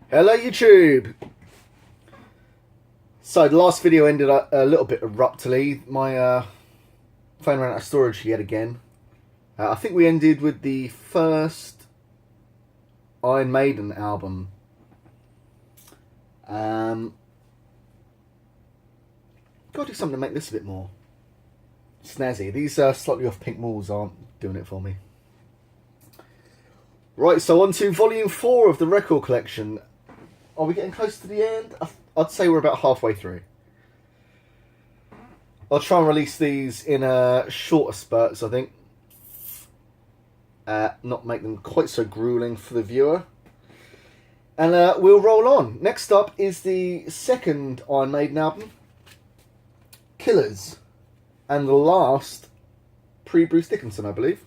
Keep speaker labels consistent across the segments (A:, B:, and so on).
A: Hello YouTube! So the last video ended a little bit abruptly. My phone ran out of storage yet again. I think we ended with the first Iron Maiden album. Gotta do something to make this a bit more snazzy. These slightly off pink walls aren't doing it for me. Right, so on to Volume 4 of the record collection. Are we getting close to the end? I'd say we're about halfway through. I'll try and release these in shorter spurts, I think. Not make them quite so grueling for the viewer. And we'll roll on. Next up is the second Iron Maiden album, Killers. And the last pre-Bruce Dickinson, I believe.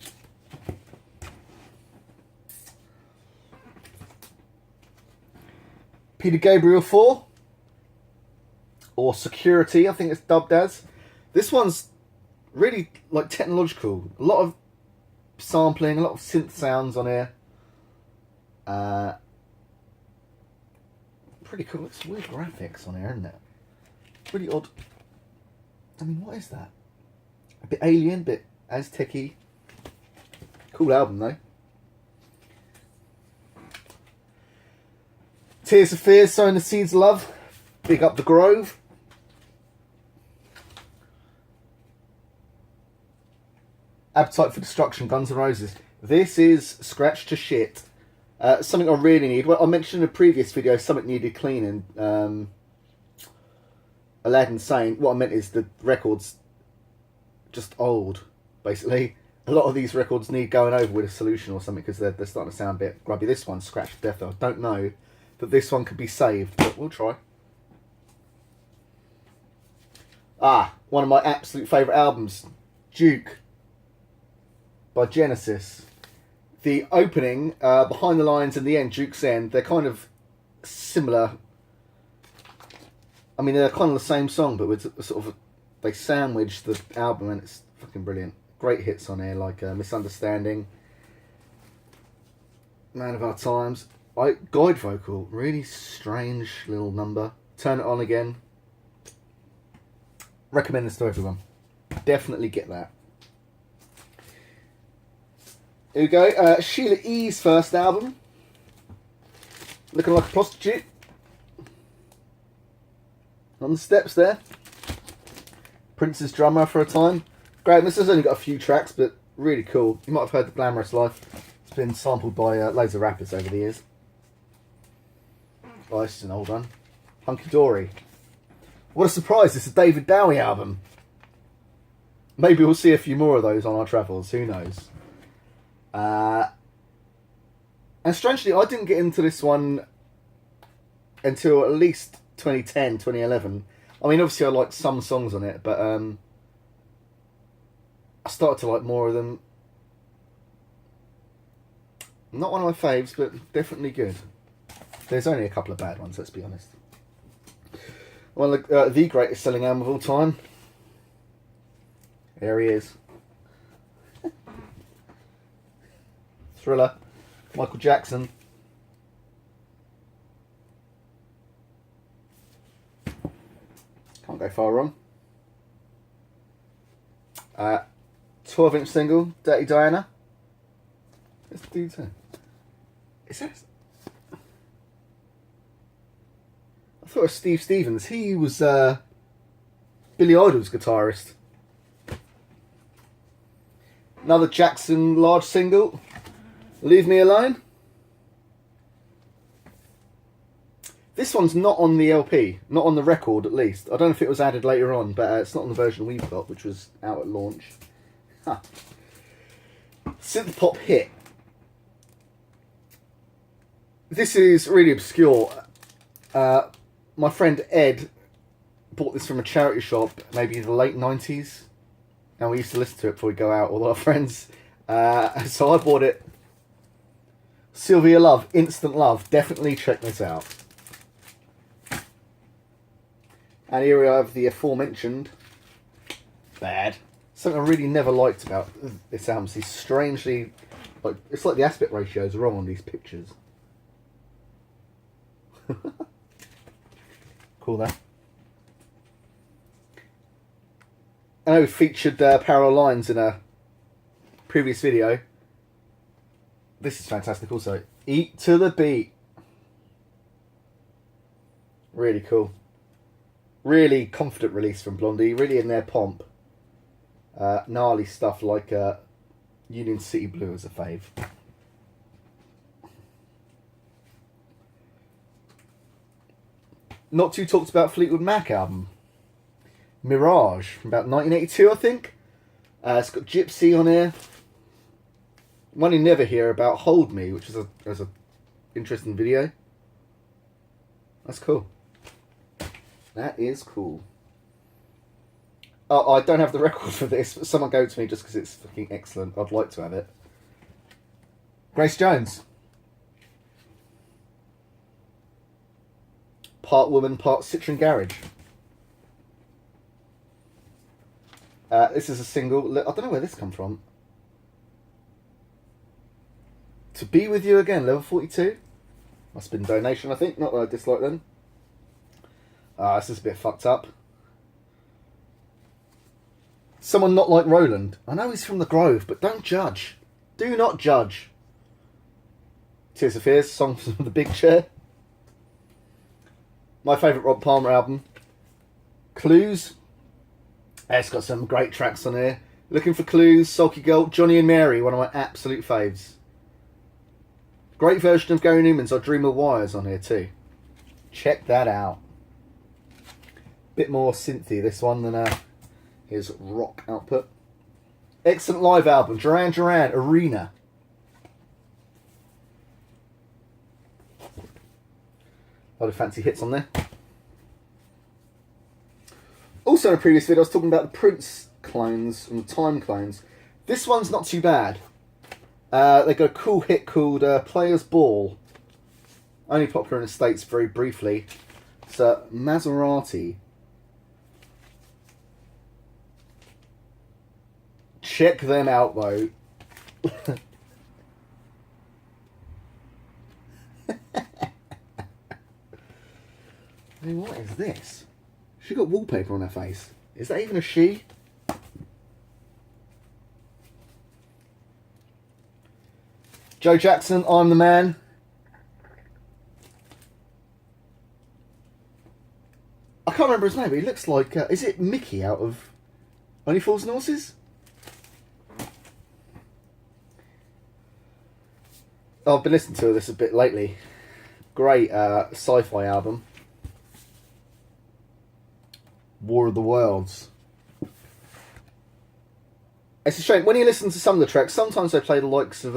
A: Peter Gabriel 4, or Security, I think it's dubbed as. This one's really like technological. A lot of sampling, a lot of synth sounds on here. Pretty cool. It's weird graphics on here, isn't it? Really odd. I mean, what is that? A bit alien, a bit Aztec-y. Cool album though. Tears of Fear, Sowing the Seeds of Love. Big Up the Grove. Appetite for Destruction, Guns N' Roses. This is scratch to shit. Something I really need. Well, I mentioned in a previous video something needed cleaning. Aladdin saying, what I meant is the record's just old, basically. A lot of these records need going over with a solution or something because they're starting to sound a bit grubby. This one's scratched to death. I don't know that this one could be saved, but we'll try. One of my absolute favourite albums, Duke by Genesis. The opening, Behind the Lines and the end, Duke's End, they're kind of similar. I mean, they're kind of the same song, but with sort of, they sandwich the album and it's fucking brilliant. Great hits on here, like Misunderstanding, Man of Our Times. Guide vocal, really strange little number. Turn It On Again. Recommend this to everyone. Definitely get that. Here we go. Sheila E.'s first album. Looking like a prostitute. On the steps there. Prince's drummer for a time. Great, this has only got a few tracks, but really cool. You might have heard The Glamorous Life. It's been sampled by loads of rappers over the years. Oh, this is an old one. Hunky Dory. What a surprise, it's a David Bowie album. Maybe we'll see a few more of those on our travels, who knows. And strangely, I didn't get into this one until at least 2010, 2011. I mean, obviously I liked some songs on it, but I started to like more of them. Not one of my faves, but definitely good. There's only a couple of bad ones, let's be honest. One of the greatest selling album of all time. There he is. Thriller. Michael Jackson. Can't go far wrong. 12-inch single, Dirty Diana. Let's do that. Is that... I thought it was Steve Stevens. He was Billy Idol's guitarist. Another Jackson large single, Leave Me Alone. This one's not on the LP, not on the record at least. I don't know if it was added later on, but it's not on the version we've got, which was out at launch. Huh. Synth pop hit. This is really obscure. My friend Ed bought this from a charity shop, maybe in the late 90s. And we used to listen to it before we go out, all our friends. So I bought it. Sylvia Love, Instant Love. Definitely check this out. And here we have the aforementioned Bad. Something I really never liked about this album is strangely... it's like the aspect ratio is wrong on these pictures. Cool there. I know we featured Parallel Lines in a previous video. This is fantastic also. Eat to the Beat. Really cool. Really confident release from Blondie. Really in their pomp. Gnarly stuff like Union City Blue as a fave. Not too talked about Fleetwood Mac album. Mirage from about 1982, I think. It's got Gypsy on here. One you never hear about, Hold Me, which is a interesting video. That's cool. That is cool. Oh, I don't have the record for this, but someone gave it to me just because it's fucking excellent. I'd like to have it. Grace Jones. Part woman, part Citroen Garage. This is a single. I don't know where this come from. To Be With You Again, level 42. Must have been donation, I think. Not that I dislike them. This is a bit fucked up. Someone Not Like Roland. I know he's from the Grove, but don't judge. Do not judge. Tears of Fears, song from The Big Chair. My favourite Rob Palmer album. Clues. It's got some great tracks on here. Looking for Clues, Sulky Girl, Johnny and Mary, one of my absolute faves. Great version of Gary Newman's I Dream of Wires on here too. Check that out. Bit more synthy this one than his rock output. Excellent live album, Duran Duran, Arena. A lot of fancy hits on there. Also in a previous video I was talking about the Prince clones and the Time clones. This one's not too bad. They got a cool hit called Players Ball. Only popular in the States very briefly. It's Maserati. Check them out though. I mean, what is this? She got wallpaper on her face. Is that even a she? Joe Jackson, I'm the Man. I can't remember his name, but he looks like... is it Mickey out of Only Fools and Horses? Oh, I've been listening to this a bit lately. Great sci-fi album. War of the Worlds. It's a shame. When you listen to some of the tracks, sometimes they play the likes of...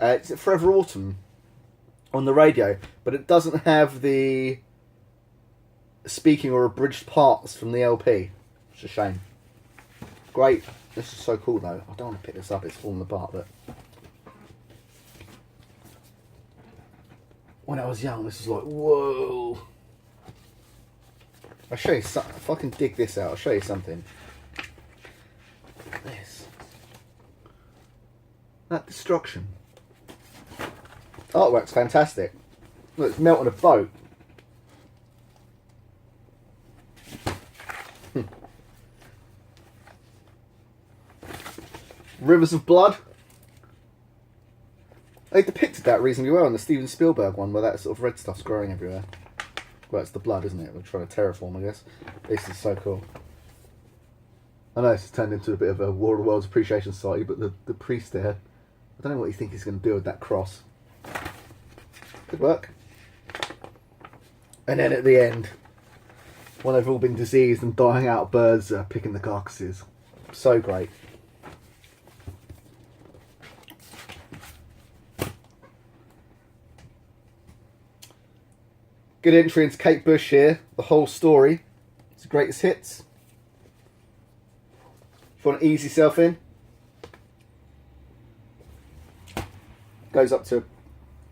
A: is it Forever Autumn? On the radio. But it doesn't have the speaking or abridged parts from the LP. It's a shame. Great. This is so cool though. I don't want to pick this up. It's falling apart. But when I was young, this was like, whoa. I'll show you something. If I can dig this out, I'll show you something. Look at this. That destruction. Artwork's fantastic. Look, it's melting a boat. Rivers of Blood. They depicted that reasonably well in the Steven Spielberg one, where that sort of red stuff's growing everywhere. Well, it's the blood, isn't it? We're trying to terraform, I guess. This is so cool. I know it's turned into a bit of a War of the Worlds Appreciation Society, but the priest there, I don't know what you think he's going to do with that cross. Good work. And then at the end, when they've all been diseased and dying out, birds are picking the carcasses. So great. Good entry into Kate Bush here. The Whole Story. It's the greatest hits. If you want to ease yourself in. Goes up to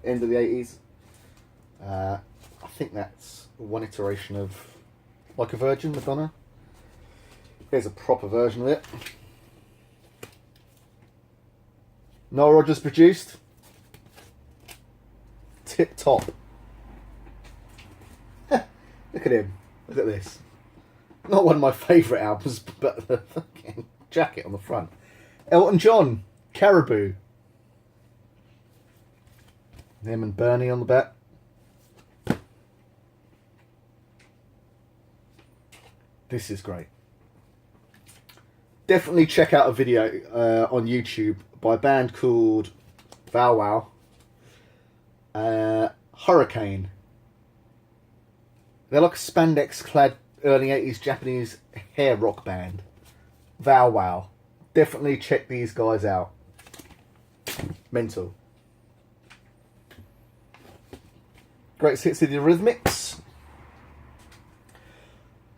A: end of the 80s. I think that's one iteration of Like a Virgin, Madonna. Here's a proper version of it. Noel Rodgers produced. tip top. Look at him. Look at this. Not one of my favourite albums, but the fucking jacket on the front. Elton John, Caribou. Him and Bernie on the back. This is great. Definitely check out a video on YouTube by a band called Vol.4. Hurricane. They're like a spandex-clad early 80s Japanese hair rock band. Vol.4. Definitely check these guys out. Mental. Greatest Hits of the Eurythmics.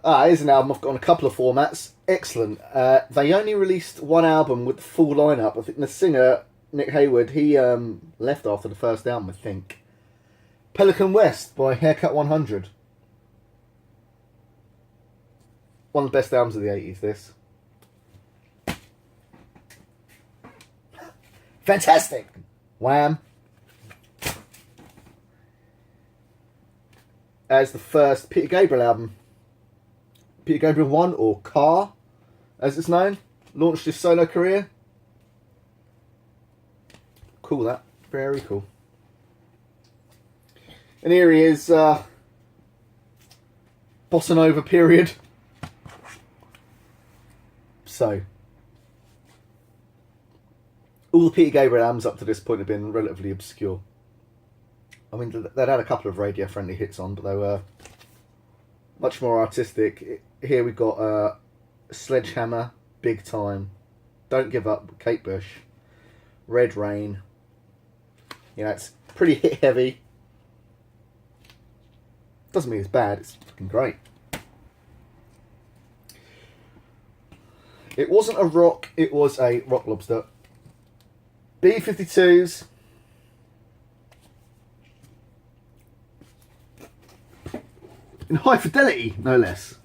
A: Here's an album I've got on a couple of formats. Excellent. They only released one album with the full lineup. I think the singer, Nick Hayward, he left after the first album, I think. Pelican West by Haircut 100. One of the best albums of the 80s, this. Fantastic! Wham! As the first Peter Gabriel album. Peter Gabriel 1, or Car, as it's known, launched his solo career. Cool, that. Very cool. And here he is, Bossa Nova period. So, all the Peter Gabriel albums up to this point have been relatively obscure. I mean, they'd had a couple of radio-friendly hits on, but they were much more artistic. Here we've got Sledgehammer, Big Time, Don't Give Up, Kate Bush, Red Rain. You know, it's pretty hit heavy. Doesn't mean it's bad, it's fucking great. It wasn't a rock, it was a rock lobster. B-52s. In high fidelity, no less.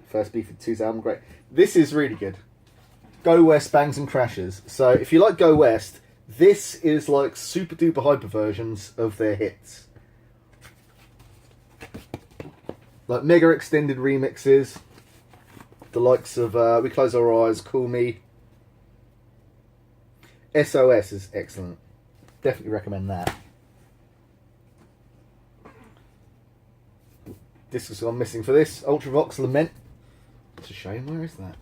A: First B-52s album, great. This is really good. Go West, Bangs and Crashes. So if you like Go West, this is like super duper hyper versions of their hits. Like mega extended remixes. The likes of We Close Our Eyes, Call Me. SOS is excellent. Definitely recommend that. This has gone missing for this. Ultravox Lament. It's a shame. Where is that?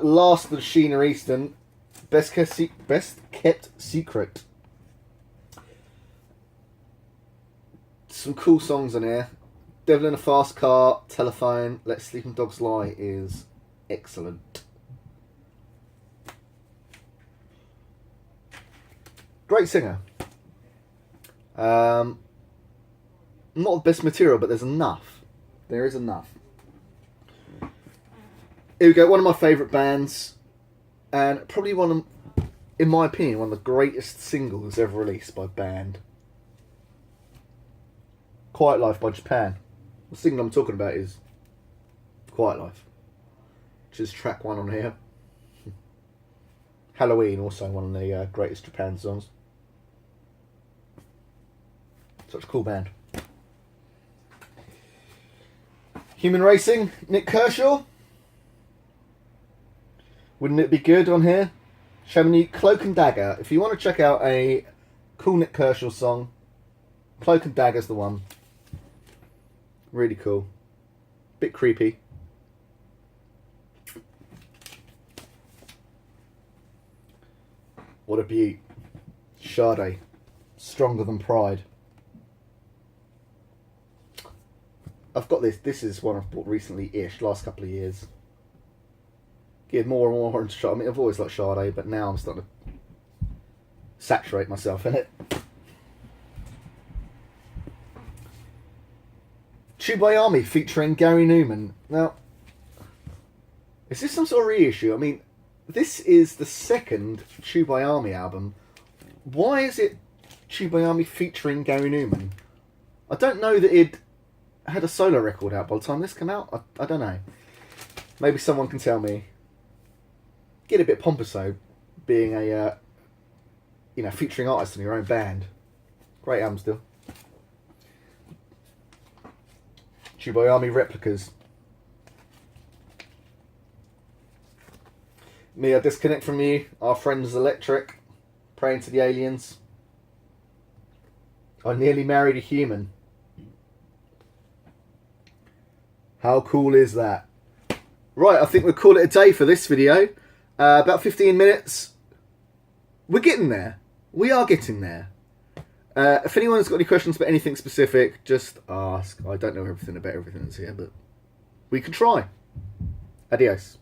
A: Last of the Sheena Easton. Best Kept Secret. Some cool songs on here. Devil in a Fast Car, Telephone, Let Sleeping Dogs Lie is excellent. Great singer. Not the best material, but there's enough. There is enough. Here we go, one of my favourite bands, and probably one of, in my opinion, one of the greatest singles ever released by a band. Quiet Life by Japan. The single I'm talking about is Quiet Life, which is track 1 on here. Halloween, also one of the greatest Japan songs. Such a cool band. Human Racing, Nick Kershaw. Wouldn't it be good on here? Showing you Cloak and Dagger. If you want to check out a cool Nick Kershaw song, Cloak and Dagger's the one. Really cool. Bit creepy. What a beaut. Sade. Stronger Than Pride. I've got this. This is one I've bought recently-ish, last couple of years. Get more and more into Sade. I mean, I've always liked Sade, but now I'm starting to saturate myself in it. Tsubayami featuring Gary Newman. Now, is this some sort of reissue? I mean, this is the second Tsubayami album. Why is it Tsubayami featuring Gary Newman? I don't know that it had a solo record out by the time this came out. I don't know. Maybe someone can tell me. get a bit pompous though, being a featuring artist in your own band. Great album still. Chubayami Replicas. Me, I disconnect from you. Our friends Electric. Praying to the aliens. I nearly married a human. How cool is that? Right, I think we'll call it a day for this video. About 15 minutes. We're getting there. We are getting there. If anyone's got any questions about anything specific, just ask. I don't know everything about everything that's here, but we can try. Adios.